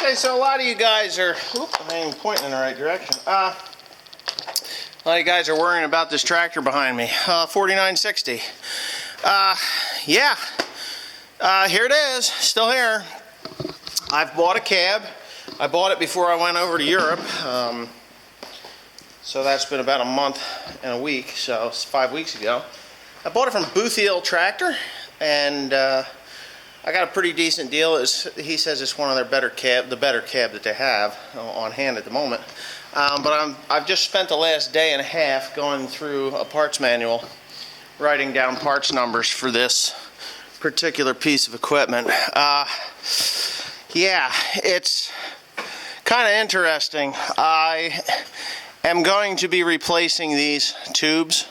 Okay, so a lot of you guys are, I ain't pointing in the right direction. A lot of you guys are worrying about this tractor behind me, 4960. Yeah, here it is, still here. I've bought a cab. I bought it before I went over to Europe. So that's been about a month and a week, so it's 5 weeks ago. I bought it from Boothiel Tractor, and I got a pretty decent deal. He says it's one of their better cab, the better cab that they have on hand at the moment. But I've just spent the last day and a half going through a parts manual, writing down parts numbers for this particular piece of equipment. Yeah, it's kind of interesting. I am going to be replacing these tubes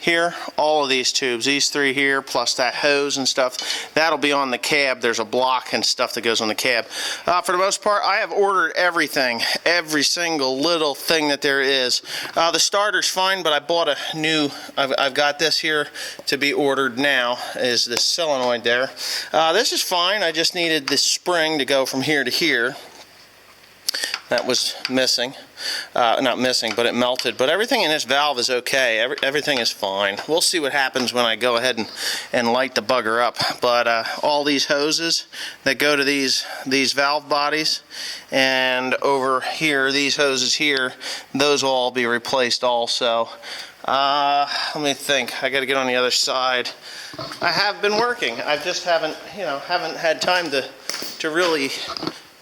here, all of these tubes, these three here, plus that hose and stuff. That'll be on the cab. There's a block and stuff that goes on the cab. For the most part, I have ordered everything, every single little thing that there is. The starter's fine, but I bought a new, I've got this here to be ordered now, is this solenoid there. This is fine. I just needed this spring to go from here to here. That was missing. Not missing, but it melted. But everything in this valve is okay. Everything is fine. We'll see what happens when I go ahead and light the bugger up. But all these hoses that go to these valve bodies, and over here, these hoses here, those will all be replaced also. Let me think. I got to get on the other side. I have been working. I just haven't had time to really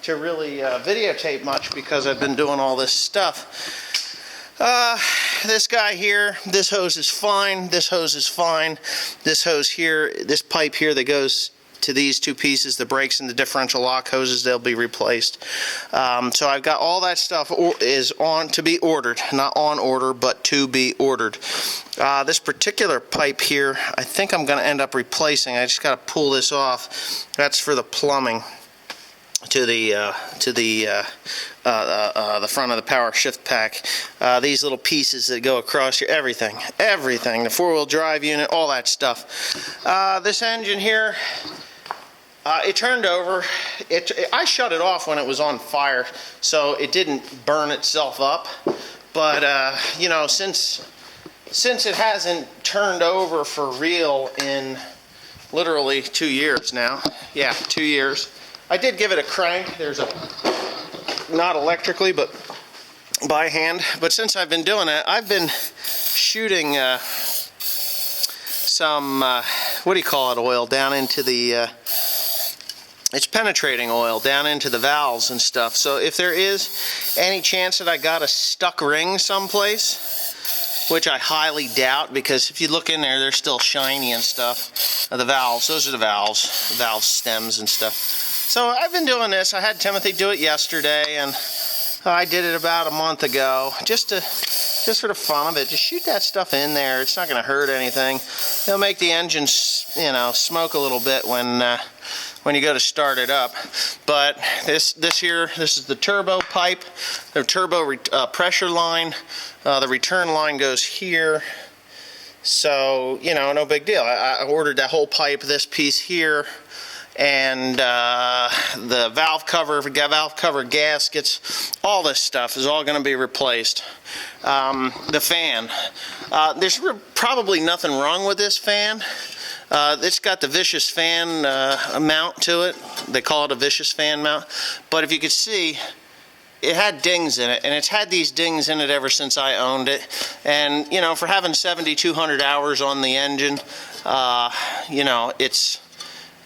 videotape much because I've been doing all this stuff. This guy here, this hose is fine, this hose is fine, this hose here, this pipe here that goes to these two pieces, the brakes and the differential lock hoses, they'll be replaced. So I've got all that stuff is on to be ordered, not on order, but to be ordered. This particular pipe here, I think I'm going to end up replacing. I just got to pull this off. That's for the plumbing to the front of the power shift pack. These little pieces that go across here, everything, the four-wheel drive unit, all that stuff. This engine here, it turned over. I shut it off when it was on fire, so it didn't burn itself up. But you know, since it hasn't turned over for real in literally 2 years now, yeah, 2 years. I did give it a crank. There's not electrically, but by hand. But since I've been doing that, I've been shooting some, what do you call it, oil down into the, it's penetrating oil down into the valves and stuff. So if there is any chance that I got a stuck ring someplace, which I highly doubt, because if you look in there, they're still shiny and stuff. The valves, those are the valves, valve stems and stuff. So I've been doing this. I had Timothy do it yesterday, and I did it about a month ago, just for the fun of it. Just shoot that stuff in there. It's not going to hurt anything. It'll make the engine, you know, smoke a little bit when you go to start it up. But this is the turbo pipe, the turbo pressure line. The return line goes here. So, you know, no big deal. I ordered that whole pipe, this piece here, and the valve cover gaskets, all this stuff is all going to be replaced. The fan, there's probably nothing wrong with this fan. It's got the Vicious fan mount to it. They call it a Vicious fan mount. But if you could see, it had dings in it, and it's had these dings in it ever since I owned it. And you know, for having 7,200 hours on the engine, you know, it's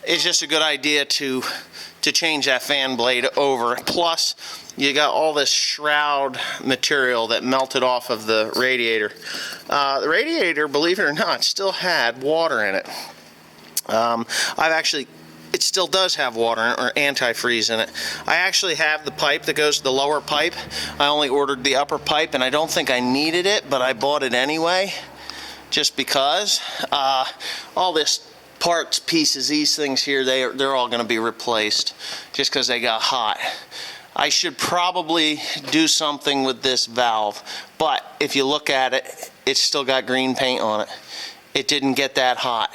just a good idea to change that fan blade over. Plus, you got all this shroud material that melted off of the radiator. The radiator, believe it or not, still had water in it. It still does have water in it, or antifreeze in it. I actually have the pipe that goes to the lower pipe. I only ordered the upper pipe, and I don't think I needed it, but I bought it anyway, just because. All this parts, pieces, these things here, they're all going to be replaced just because they got hot. I should probably do something with this valve, but if you look at it, it's still got green paint on it. It didn't get that hot.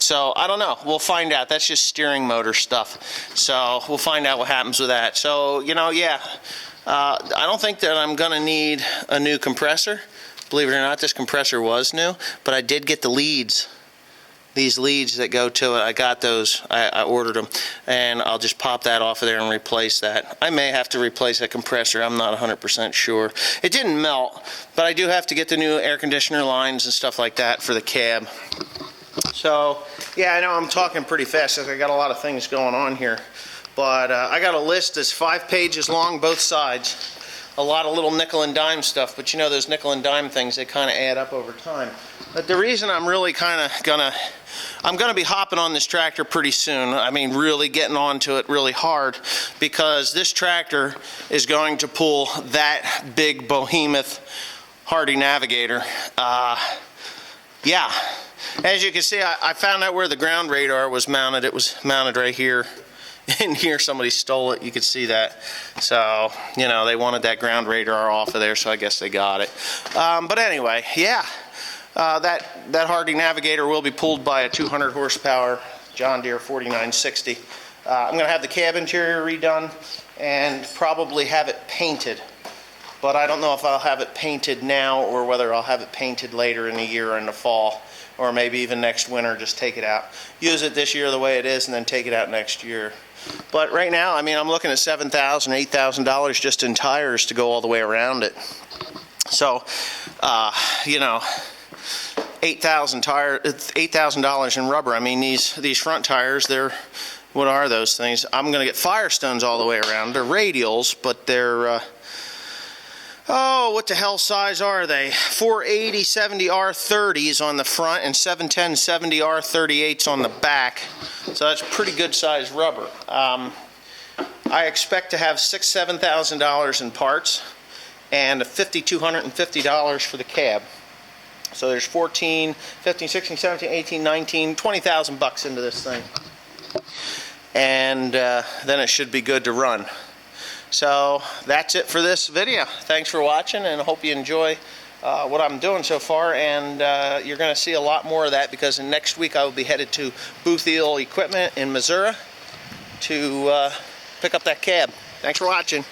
So I don't know. We'll find out. That's just steering motor stuff. So we'll find out what happens with that. So, you know, yeah. I don't think that I'm going to need a new compressor. Believe it or not, this compressor was new, but I did get the leads. These leads that go to it, I got those. I ordered them, and I'll just pop that off of there and replace that. I may have to replace that compressor. I'm not 100% sure. It didn't melt, but I do have to get the new air conditioner lines and stuff like that for the cab. So, yeah, I know I'm talking pretty fast because I got a lot of things going on here. But I got a list that's 5 pages long, both sides. A lot of little nickel and dime stuff, but you know those nickel and dime things, they kind of add up over time. But the reason I'm really kind of I'm gonna be hopping on this tractor pretty soon. I mean, really getting onto it really hard, because this tractor is going to pull that big behemoth Hardy Navigator. Yeah, as you can see, I found out where the ground radar was mounted. It was mounted right here. In here, somebody stole it. You could see that. So, you know, they wanted that ground radar off of there, so I guess they got it. But anyway, yeah, that Hardy Navigator will be pulled by a 200 horsepower John Deere 4960. I'm going to have the cab interior redone and probably have it painted. But I don't know if I'll have it painted now or whether I'll have it painted later in the year or in the fall. Or maybe even next winter, just take it out. Use it this year the way it is and then take it out next year. But right now, I mean, I'm looking at $7,000, $8,000 just in tires to go all the way around it. So, you know, $8,000 in rubber. I mean, these front tires, they're, what are those things? I'm going to get Firestones all the way around. They're radials, but they're, oh, what the hell size are they? 480/70 R30s on the front and 710/70 R38s on the back. So that's pretty good size rubber. I expect to have $6,000 to $7,000 in parts and $5,250 for the cab. So there's 14, 15, 16, 17, 18, 19, 20,000 bucks into this thing. And then it should be good to run. So that's it for this video. Thanks for watching, and I hope you enjoy what I'm doing so far. And you're going to see a lot more of that, because next week I will be headed to Bootheel Equipment in Missouri to pick up that cab. Thanks for watching.